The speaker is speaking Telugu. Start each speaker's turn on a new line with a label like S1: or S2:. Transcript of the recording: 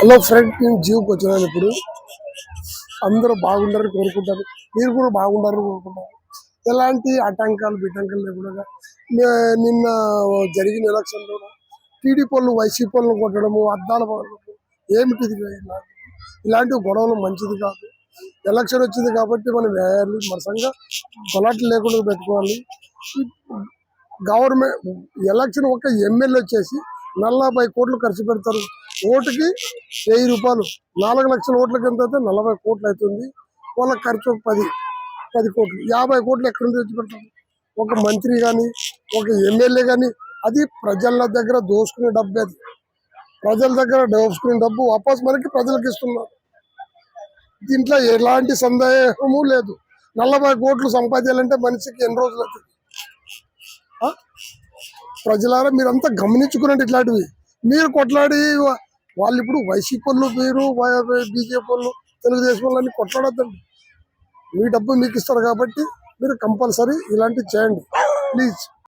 S1: హలో ఫ్రెండ్, నేను జీవుకి వచ్చినాను. ఇప్పుడు అందరూ బాగుండాలని కోరుకుంటారు, మీరు కూడా బాగుండాలని కోరుకుంటారు. ఎలాంటి ఆటంకాలు బిటంకాలు లేకుండా నిన్న జరిగిన ఎలక్షన్లో టీడీపీ వాళ్ళు వైసీపీ వాళ్ళని కొట్టడము, అద్దాల పగలగొట్టడం ఏమిటిది? ఇలాంటి గొడవలు మంచిది కాదు. ఎలక్షన్ వచ్చింది కాబట్టి మనం వేయాలి, మనసంగా కొలాట్లు లేకుండా పెట్టుకోవాలి. గవర్నమెంట్ ఎలక్షన్ ఒక ఎమ్మెల్యే వచ్చేసి 40 కోట్లు ఖర్చు పెడతారు. ఓటుకి 1000 రూపాయలు. 4 లక్షల ఓట్లకి ఎంత అయితే 40 కోట్లు అవుతుంది. వాళ్ళ ఖర్చు 10 కోట్లు, 50 కోట్లు ఎక్కడి నుంచి తెచ్చి పెడతారు? ఒక మంత్రి కానీ ఒక ఎమ్మెల్యే కానీ అది ప్రజల దగ్గర దోసుకునే డబ్బు. అది ప్రజల దగ్గర దోసుకునే డబ్బు వాపస్ మనకి ప్రజలకు ఇస్తున్నారు. దీంట్లో ఎలాంటి సందేహము లేదు. 40 కోట్లు సంపాదించాలంటే మనిషికి ఎన్ని రోజులు అవుతుంది? ప్రజలారా మీరంతా గమనించుకున్నట్టు ఇట్లాంటివి మీరు కొట్లాడి వాళ్ళు ఇప్పుడు వైసీపీ వాళ్ళు, మీరు బీజేపీ వాళ్ళు, తెలుగుదేశం వాళ్ళని కొట్లాడద్దండి. మీ డబ్బు మీకు ఇస్తారు కాబట్టి మీరు కంపల్సరీ ఇలాంటివి చేయండి ప్లీజ్.